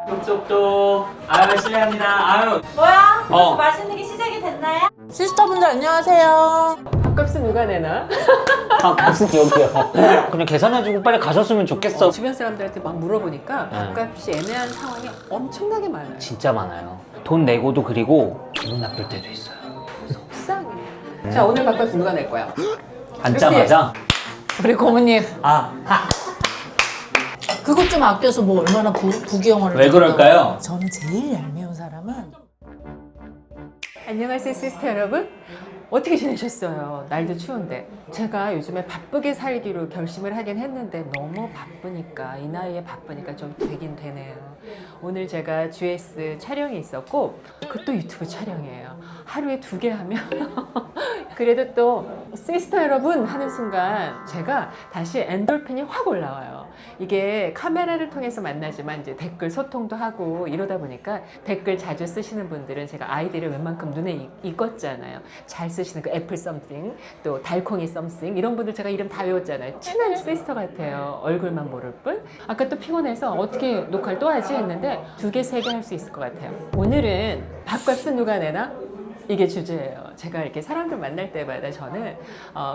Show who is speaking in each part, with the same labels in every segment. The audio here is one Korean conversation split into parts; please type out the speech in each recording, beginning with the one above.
Speaker 1: 쪽쪽쪽. 아유 실례합니다. 아유.
Speaker 2: 뭐야?
Speaker 1: 어.
Speaker 2: 맛있는 게 시작이 됐나요?
Speaker 3: 시스터분들 안녕하세요.
Speaker 4: 밥값은 누가 내나?
Speaker 1: 아 무슨 여기요? 그냥 계산해주고 빨리 가셨으면 좋겠어.
Speaker 4: 주변 사람들한테 막 물어보니까 밥값이 애매한 상황이 엄청나게 많아요.
Speaker 1: 진짜 많아요. 돈 내고도 그리고 기분 나쁠 때도 있어요.
Speaker 4: 속상해. 자, 오늘 밥값은 누가 낼 거야?
Speaker 1: 앉자마자
Speaker 3: 우리 고모님
Speaker 1: 아
Speaker 3: 그것 좀 아껴서 뭐 얼마나 부귀영화를
Speaker 1: 왜 그럴까요?
Speaker 3: 저는 제일 얄미운 사람은
Speaker 4: 안녕하세요, 시스터 여러분. 어떻게 지내셨어요? 날도 추운데. 제가 요즘에 바쁘게 살기로 결심을 하긴 했는데 너무 바쁘니까, 이 나이에 바쁘니까 좀 되긴 되네요. 오늘 제가 GS 촬영이 있었고 그것도 유튜브 촬영이에요. 하루에 2개 하면 그래도 또 시스터 여러분 하는 순간 제가 다시 엔돌핀이 확 올라와요. 이게 카메라를 통해서 만나지만 이제 댓글 소통도 하고 이러다 보니까 댓글 자주 쓰시는 분들은 제가 아이디를 웬만큼 눈에 익었잖아요. 잘 쓰시는 그 애플 썸띵, 또 달콩이 썸띵 이런 분들 제가 이름 다 외웠잖아요. 친한 시스터 같아요. 얼굴만 모를 뿐. 아까 또 피곤해서 어떻게 녹화를 또 하지 했는데 2개, 3개 할 수 있을 것 같아요. 오늘은 밥값은 누가 내나? 이게 주제예요. 제가 이렇게 사람들 만날 때마다 저는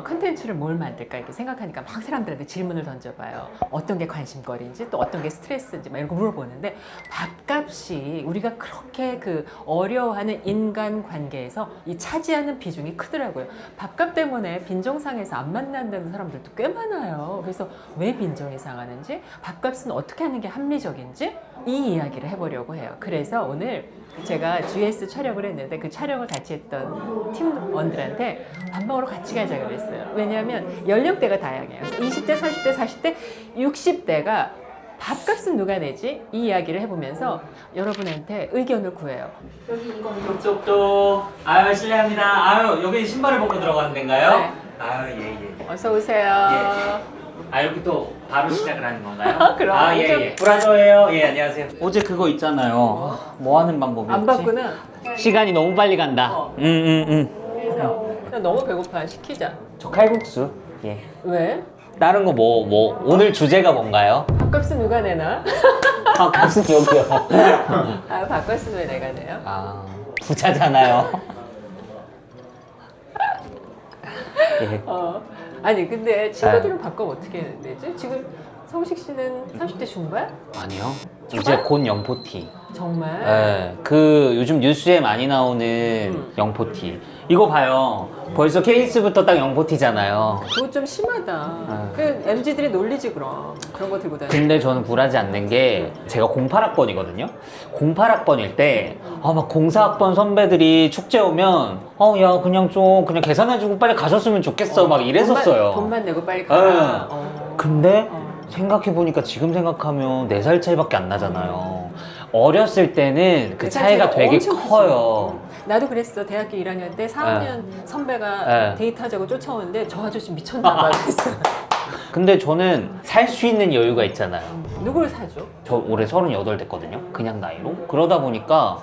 Speaker 4: 컨텐츠를 뭘 만들까 이렇게 생각하니까 막 사람들한테 질문을 던져봐요. 어떤 게 관심거리인지 또 어떤 게 스트레스인지 막 이런 거 물어보는데 밥값이 우리가 그렇게 그 어려워하는 인간관계에서 이 차지하는 비중이 크더라고요. 밥값 때문에 빈정상해서 안 만난다는 사람들도 꽤 많아요. 그래서 왜 빈정이 상하는지, 밥값은 어떻게 하는 게 합리적인지 이 이야기를 해보려고 해요. 그래서 오늘 제가 GS 촬영을 했는데 그 촬영을 같이 했던 팀원들한테 밥 먹으러 같이 가자 그랬어요. 왜냐하면 연령대가 다양해요. 20대, 30대, 40대, 60대가 밥값은 누가 내지? 이 이야기를 해보면서 여러분한테 의견을 구해요.
Speaker 1: 쪽쪽쪽. 아유 실례합니다. 아유 여기 신발을 벗고 들어가는 데인가요?
Speaker 4: 네.
Speaker 1: 아유 예예.
Speaker 4: 어서 오세요.
Speaker 1: 예. 아 여기 또 바로 시작을 하는 건가요?
Speaker 4: 그럼.
Speaker 1: 아 예예. 브라더예요. 예 안녕하세요. 어제 그거 있잖아요. 뭐 하는 방법이었지?
Speaker 4: 안 봤구나.
Speaker 1: 시간이 너무 빨리 간다.
Speaker 4: 그래서 나 너무 배고파. 시키자.
Speaker 1: 저 칼국수. 예.
Speaker 4: 왜?
Speaker 1: 다른 거 뭐 오늘 주제가 뭔가요?
Speaker 4: 밥값은 누가 내나?
Speaker 1: 아 무슨 여기요?
Speaker 4: 아, 밥값은 왜 내가 내요?
Speaker 1: 아 부자잖아요. 예.
Speaker 4: 아니 근데 친구들은 밥값 어떻게 내지? 지금 성식 씨는 30대 중반?
Speaker 1: 아니요. 이제 곧 영포티.
Speaker 4: 정말?
Speaker 1: 예. 그 요즘 뉴스에 많이 나오는 영포티. 이거 봐요. 벌써 케이스부터 딱 영포티잖아요.
Speaker 4: 그거 좀 심하다. 그 MZ들이 놀리지 그런 거 들고 다니.
Speaker 1: 근데 저는 굴하지 않는 게 제가 08학번이거든요. 08학번일 때 막 04학번 선배들이 축제 오면 야 그냥 좀 그냥 계산해주고 빨리 가셨으면 좋겠어 막 이랬었어요.
Speaker 4: 돈만 내고 빨리 가.
Speaker 1: 근데 생각해보니까 지금 생각하면 4살 차이밖에 안 나잖아요. 어렸을 때는 그 차이가 되게 커요.
Speaker 4: 나도 그랬어. 대학교 1학년 때 4학년 선배가
Speaker 1: 네.
Speaker 4: 데이트하자고 쫓아오는데 저 아저씨 미쳤나 봐 그랬어.
Speaker 1: 근데 저는 살 수 있는 여유가 있잖아요.
Speaker 4: 누굴 사줘?
Speaker 1: 저 올해 38 됐거든요. 그냥 나이로. 그러다 보니까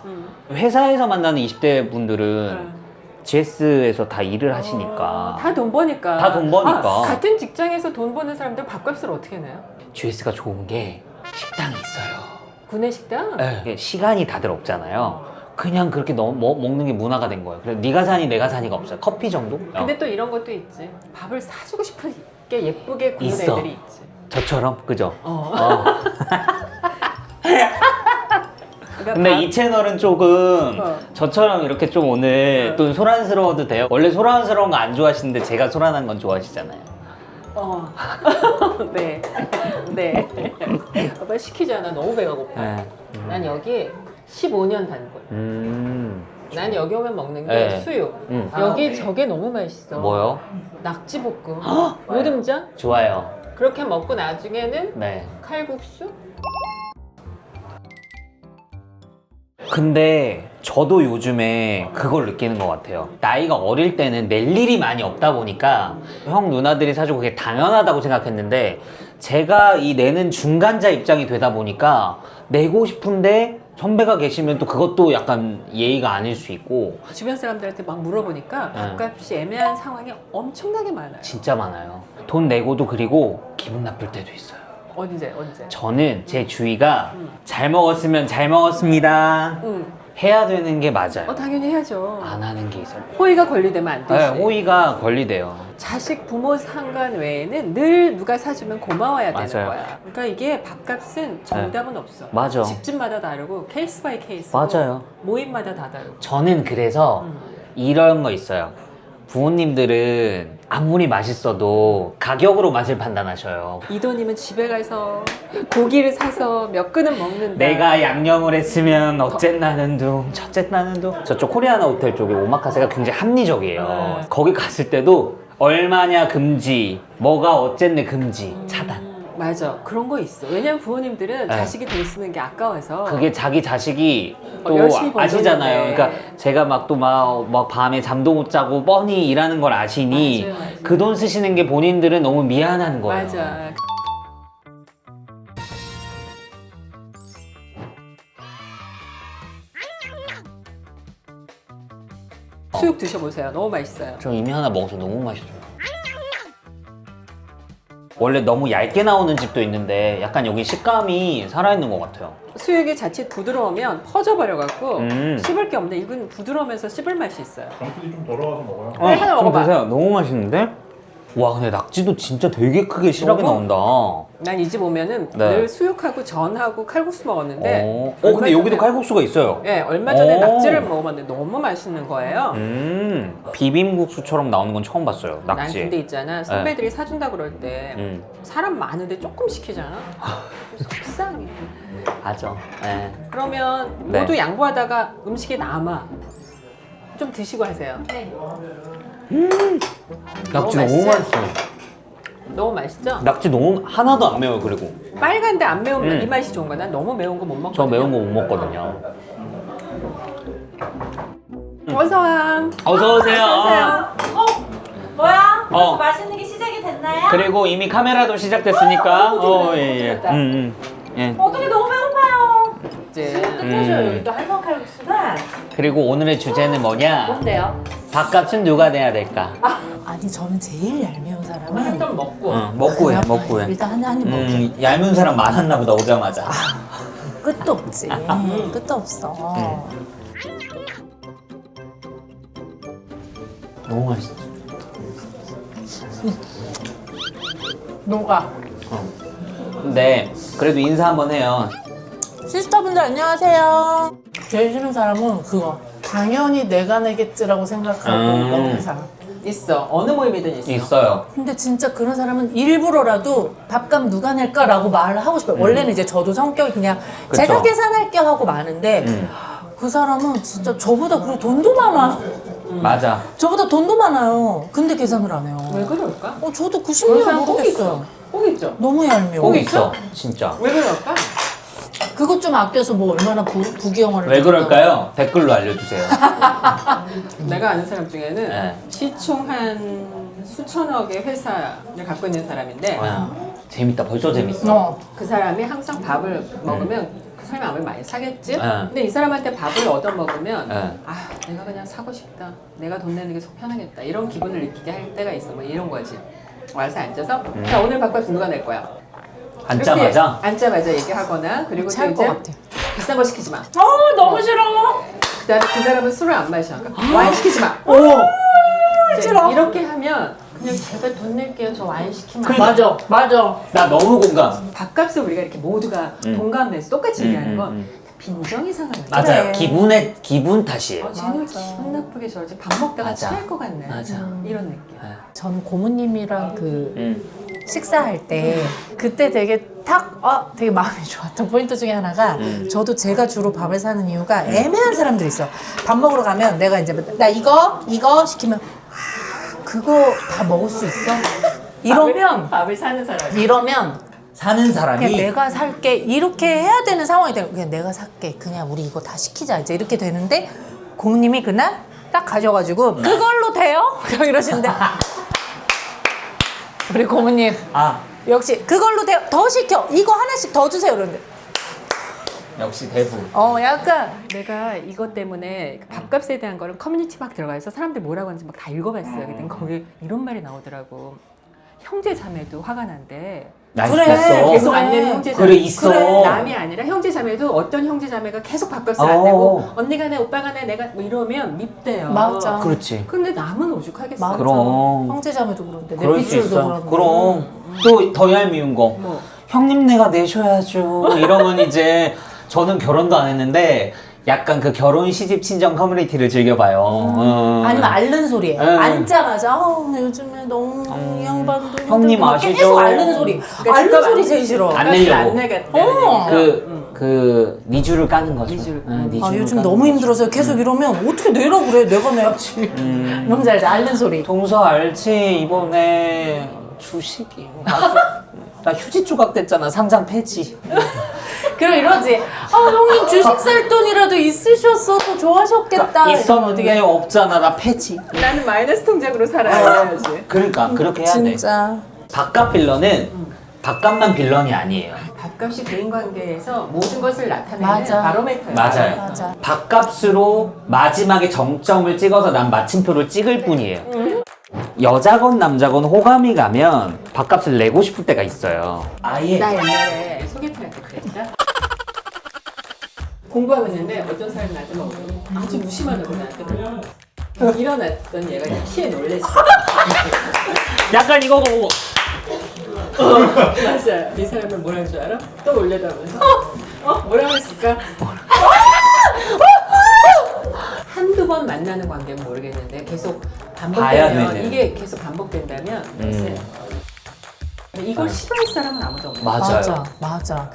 Speaker 1: 회사에서 만나는 20대 분들은 GS에서 다 일을 하시니까
Speaker 4: 다 돈 버니까.
Speaker 1: 다 돈 버니까.
Speaker 4: 같은 직장에서 돈 버는 사람들 밥값을 어떻게 내요?
Speaker 1: GS가 좋은 게 식당이 있어요.
Speaker 4: 구내 식당?
Speaker 1: 이게 시간이 다들 없잖아요. 그냥 그렇게 먹는 게 문화가 된 거예요. 그래서 네가 사니 내가 사니가 없어요. 커피 정도?
Speaker 4: 근데 또 이런 것도 있지. 밥을 사주고 싶은 게 예쁘게 구는
Speaker 1: 있어.
Speaker 4: 애들이 있지.
Speaker 1: 저처럼 그죠?
Speaker 4: 그러니까
Speaker 1: 근데 이 채널은 조금 저처럼 이렇게 좀 오늘 또 소란스러워도 돼요? 원래 소란스러운 거 안 좋아하시는데 제가 소란한 건 좋아하시잖아요.
Speaker 4: 네. 네. 오빠 시키잖아. 너무 배가 고파.
Speaker 1: 네.
Speaker 4: 난 여기 15년 단골. 난 여기 오면 먹는 게
Speaker 1: 네.
Speaker 4: 수육. 여기 저게 너무 맛있어.
Speaker 1: 뭐요?
Speaker 4: 낙지볶음. 모듬장?
Speaker 1: 좋아요.
Speaker 4: 그렇게 먹고 나중에는
Speaker 1: 네.
Speaker 4: 칼국수?
Speaker 1: 근데 저도 요즘에 그걸 느끼는 것 같아요. 나이가 어릴 때는 낼 일이 많이 없다 보니까 형 누나들이 사주고 그게 당연하다고 생각했는데 제가 이 내는 중간자 입장이 되다 보니까 내고 싶은데 선배가 계시면 또 그것도 약간 예의가 아닐 수 있고.
Speaker 4: 주변 사람들한테 막 물어보니까 밥값이 애매한 상황이 엄청나게 많아요.
Speaker 1: 진짜 많아요. 돈 내고도 그리고 기분 나쁠 때도 있어요.
Speaker 4: 언제?
Speaker 1: 저는 제 주위가 잘 먹었으면 잘 먹었습니다 해야 되는 게 맞아요.
Speaker 4: 당연히 해야죠.
Speaker 1: 안 하는 게 있어요.
Speaker 4: 호의가 권리되면 안 되지.
Speaker 1: 네, 호의가 권리돼요.
Speaker 4: 자식 부모 상관 외에는 늘 누가 사주면 고마워야 되는
Speaker 1: 맞아요.
Speaker 4: 거야. 그러니까 이게 밥값은 정답은 없어.
Speaker 1: 맞아.
Speaker 4: 집집마다 다르고 케이스 바이 케이스.
Speaker 1: 맞아요.
Speaker 4: 모임마다 다 다르고.
Speaker 1: 저는 그래서 이런 거 있어요. 부모님들은 아무리 맛있어도 가격으로 맛을 판단하셔요.
Speaker 4: 이 돈이면 집에 가서 고기를 사서 몇 그릇 먹는다.
Speaker 1: 내가 양념을 했으면 어쨌나는 둥 첫째나는 둥. 저쪽 코리아나 호텔 쪽에 오마카세가 굉장히 합리적이에요.
Speaker 4: 네.
Speaker 1: 거기 갔을 때도 얼마냐 금지, 뭐가 어쨌네 금지, 차단.
Speaker 4: 맞아. 그런 거 있어. 왜냐면 부모님들은
Speaker 1: 네.
Speaker 4: 자식이 돈 쓰는 게 아까워서.
Speaker 1: 그게 자기 자식이 또
Speaker 4: 열심히 번
Speaker 1: 아시잖아요.
Speaker 4: 돈인데.
Speaker 1: 그러니까 제가 막 또 막 밤에 잠도 못 자고 뻔히 일하는 걸 아시니
Speaker 4: 맞아요, 맞아요.
Speaker 1: 그 돈 쓰시는 게 본인들은 너무 미안한 거예요.
Speaker 4: 맞아. 수육 드셔보세요. 너무 맛있어요.
Speaker 1: 저 이미 하나 먹어서 너무 맛있어요. 원래 너무 얇게 나오는 집도 있는데 약간 여기 식감이 살아있는 것 같아요.
Speaker 4: 수육이 자칫 부드러우면 퍼져버려갖고
Speaker 1: 음.
Speaker 4: 씹을 게 없는데 이건 부드러우면서 씹을 맛이 있어요.
Speaker 2: 정수리 좀 덜어가서 먹어요.
Speaker 4: 네, 하나
Speaker 1: 좀
Speaker 4: 먹어봐.
Speaker 1: 드세요. 너무 맛있는데? 와 근데 낙지도 진짜 되게 크게 실하게
Speaker 4: 너무?
Speaker 1: 나온다.
Speaker 4: 난 이 집 오면은
Speaker 1: 네.
Speaker 4: 늘 수육하고 전하고 칼국수 먹었는데
Speaker 1: 근데
Speaker 4: 얼마
Speaker 1: 여기도
Speaker 4: 전에-
Speaker 1: 칼국수가 있어요.
Speaker 4: 네, 얼마 전에
Speaker 1: 오.
Speaker 4: 낙지를 먹어봤는데 너무 맛있는 거예요.
Speaker 1: 비빔국수처럼 나오는 건 처음 봤어요.
Speaker 4: 난
Speaker 1: 낙지.
Speaker 4: 근데 있잖아 선배들이 사준다 그럴 때
Speaker 1: 음.
Speaker 4: 사람 많은데 조금 시키잖아. 속상해.
Speaker 1: 맞아. 네.
Speaker 4: 그러면
Speaker 1: 네.
Speaker 4: 모두 양보하다가 음식이 남아. 좀 드시고 하세요.
Speaker 1: 낙지
Speaker 4: 너무
Speaker 1: 너무
Speaker 4: 맛있어요.
Speaker 1: 맛있어.
Speaker 4: 너무 맛있죠?
Speaker 1: 낙지 너무 하나도 안 매워요. 그리고
Speaker 4: 빨간데 안 매우면 이 맛이 좋은 거야. 난 너무 매운 거 못 먹거든요.
Speaker 1: 저 매운 거 못 먹거든요.
Speaker 4: 어서 와.
Speaker 1: 어서 오세요.
Speaker 5: 뭐야?
Speaker 1: 어.
Speaker 5: 맛있는 게 시작이 됐나요?
Speaker 1: 그리고 이미 카메라도 시작됐으니까. 예. 예.
Speaker 5: 어떻게 너무 배고파요.
Speaker 4: 이제
Speaker 5: 끝내줘요. 여기 또 한성 칼국수가.
Speaker 1: 그리고 오늘의 주제는 뭐냐?
Speaker 5: 뭔데요?
Speaker 1: 밥값은 누가 내야 될까?
Speaker 3: 아니 저는 제일 얄미운 사람은
Speaker 4: 좀 먹고.
Speaker 1: 먹고 해, 먹고 해.
Speaker 3: 일단 한입 먹게.
Speaker 1: 얄미운 사람 많았나 보다 오자마자.
Speaker 3: 끝도 없지. 끝도 없어.
Speaker 1: 너무 맛있어.
Speaker 3: 녹아.
Speaker 1: 근데 그래도 인사 한번 해요.
Speaker 3: 시스터분들 안녕하세요. 제일 싫은 사람은 그거. 당연히 내가 내겠지라고 생각하고 먹는 사람.
Speaker 4: 있어. 어느 모임이든 있어.
Speaker 1: 있어요.
Speaker 3: 근데 진짜 그런 사람은 일부러라도 밥값 누가 낼까라고 말을 하고 싶어요. 원래는 이제 저도 성격이 그냥
Speaker 1: 그쵸.
Speaker 3: 제가 계산할게 하고 마는데 그 사람은 진짜 저보다 그리고 돈도 많아.
Speaker 1: 맞아.
Speaker 3: 저보다 돈도 많아요. 근데 계산을 안 해요.
Speaker 4: 왜 그럴까?
Speaker 3: 저도 그
Speaker 4: 그런
Speaker 3: 심리를
Speaker 4: 사람 꼭
Speaker 3: 모르겠어요.
Speaker 4: 꼭 있죠.
Speaker 3: 너무 얄미워.
Speaker 1: 꼭 있어. 진짜.
Speaker 4: 왜 그럴까?
Speaker 3: 그것 좀 아껴서 뭐 얼마나 부귀영화를
Speaker 1: 왜
Speaker 3: 했다고.
Speaker 1: 그럴까요? 댓글로 알려주세요.
Speaker 4: 내가 아는 사람 중에는
Speaker 1: 네.
Speaker 4: 시총 한 수천억의 회사를 갖고 있는 사람인데
Speaker 1: 재밌다. 벌써 재밌어.
Speaker 4: 그 사람이 항상 밥을 먹으면 그 사람이 아무리 많이 사겠지?
Speaker 1: 네.
Speaker 4: 근데 이 사람한테 밥을 얻어 먹으면
Speaker 1: 네.
Speaker 4: 아 내가 그냥 사고 싶다. 내가 돈 내는 게 속 편하겠다. 이런 기분을 느끼게 할 때가 있어. 뭐 이런 거지. 와서 앉아서 자 오늘 밥값 누가 낼 거야?
Speaker 1: 앉자마자.
Speaker 4: 이렇게 앉자마자 얘기하거나 그리고 또
Speaker 3: 찰 것
Speaker 4: 이제
Speaker 3: 같아.
Speaker 4: 비싼 거 시키지 마.
Speaker 3: 너무 싫어.
Speaker 4: 그다음에 그 사람은 술을 안 마셔. 그러니까 와인 시키지 마. 이제
Speaker 3: 싫어.
Speaker 4: 이렇게 하면 그냥 제가 돈 낼게요. 저 와인 시키면 안
Speaker 3: 맞아, 맞아.
Speaker 1: 나 너무 공감.
Speaker 4: 밥값을 우리가 이렇게 모두가 동감해서 똑같이 얘기하는 건 빈정이 상하는 거야.
Speaker 1: 맞아요.
Speaker 3: 그래.
Speaker 1: 기분 탓이에요.
Speaker 4: 쟤는
Speaker 3: 맞아.
Speaker 4: 기분 나쁘게 저러지 밥 먹다가
Speaker 1: 맞아.
Speaker 4: 취할 것 같네.
Speaker 1: 맞아.
Speaker 4: 이런 느낌.
Speaker 3: 전 고모님이랑 그
Speaker 1: 음.
Speaker 3: 식사할 때 그때 되게 되게 마음이 좋았던 포인트 중에 하나가 저도 제가 주로 밥을 사는 이유가 애매한 사람들이 있어. 밥 먹으러 가면 내가 이제 나 이거 시키면 그거 다 먹을 수 있어? 이러면
Speaker 4: 밥을 사는 사람.
Speaker 3: 이러면
Speaker 1: 사는 사람이
Speaker 3: 그냥 내가 살게 이렇게 해야 되는 상황이 되는 그냥 내가 살게 그냥 우리 이거 다 시키자 이제 이렇게 되는데 고모님이 그날 딱 가져가지고 그걸로 돼요? 이러시는데 우리 고모님 역시 그걸로 돼요 더 시켜 이거 하나씩 더 주세요 그러는데
Speaker 1: 역시 대부.
Speaker 3: 약간
Speaker 4: 내가 이것 때문에 밥값에 대한 거를 커뮤니티 막 들어가서 사람들 뭐라고 하는지 막 다 읽어봤어요. 근데 거기 이런 말이 나오더라고. 형제 자매도 화가 난대.
Speaker 1: 나
Speaker 3: 그래,
Speaker 1: 있어.
Speaker 4: 계속
Speaker 3: 그래.
Speaker 4: 안 내는 형제자매.
Speaker 1: 그래, 있어.
Speaker 3: 그래.
Speaker 4: 남이 아니라 형제자매도 어떤 형제자매가 계속 밥값을 안
Speaker 1: 어.
Speaker 4: 내고 언니가 내, 오빠가 내, 내가 뭐 이러면 밉대요.
Speaker 3: 맞아.
Speaker 1: 그렇지.
Speaker 4: 근데 남은 오죽하겠어.
Speaker 3: 맞아.
Speaker 1: 그럼.
Speaker 3: 형제자매도 그런데 내
Speaker 1: 그럴 수
Speaker 3: 핏줄도
Speaker 1: 있어.
Speaker 3: 그런데.
Speaker 1: 그럼 또 더 얄미운 거.
Speaker 4: 뭐.
Speaker 1: 형님네가 내셔야죠. 이러면 이제 저는 결혼도 안 했는데 약간 그 결혼 시집 친정 커뮤니티를 즐겨봐요.
Speaker 3: 아니면 앓는 소리에
Speaker 1: 응.
Speaker 3: 앉자마자 요즘에 너무 이 양반도
Speaker 1: 형님
Speaker 3: 힘들고 막
Speaker 1: 아시죠?
Speaker 3: 계속 앓는 소리.
Speaker 4: 그러니까
Speaker 3: 앓는
Speaker 4: 집값
Speaker 3: 소리
Speaker 4: 안
Speaker 3: 제일 싫어.
Speaker 1: 안 내려고.
Speaker 4: 안 내겠다.
Speaker 1: 니주를 까는 거죠.
Speaker 4: 니주를.
Speaker 3: 아 요즘 너무 힘들어서 계속 이러면 어떻게 내라고 그래? 내가 내야지. 뭔지 알지? 앓는 소리.
Speaker 1: 동서 알지? 이번에 주식이 나 휴지 조각 됐잖아. 상장 폐지.
Speaker 3: 그럼 이러지. 아 형님 주식 살 돈이라도 있으셨어도 좋아하셨겠다.
Speaker 1: 있었는데 없잖아. 나 폐지.
Speaker 4: 나는 마이너스 통장으로 살아야지.
Speaker 1: 그러니까 그렇게 해야 돼.
Speaker 3: 진짜.
Speaker 1: 밥값 빌런은 밥값만 빌런이 아니에요.
Speaker 4: 밥값이 대인관계에서 모든 것을 나타내는
Speaker 3: 맞아.
Speaker 4: 바로메터예요.
Speaker 1: 맞아요.
Speaker 3: 맞아.
Speaker 1: 밥값으로 마지막에 정점을 찍어서 난 마침표를 찍을 뿐이에요. 여자건 남자건 호감이 가면 밥값을 내고 싶을 때가 있어요. 아예
Speaker 4: 나 옛날에 소개팅할 때 그랬다. 공부하고 있는데 어떤 사람이 나한테 막 아주 무심하다고 나한테 그래. 일어났던 얘가 키에 놀랬어.
Speaker 1: 약간 이거 보고
Speaker 4: 맞아요. 이 사람은 뭐라는 줄 알아? 또 올려다보면서 뭐라고 했을까? 한두 번 만나는 관계는 모르겠는데 계속
Speaker 1: 봐야
Speaker 4: 반복되면
Speaker 1: 되네.
Speaker 4: 이게 계속 반복된다면 글쎄요. 이걸 싫어할 사람은 아무도 없는 거예요.
Speaker 1: 맞아요.
Speaker 3: 맞아. 맞아.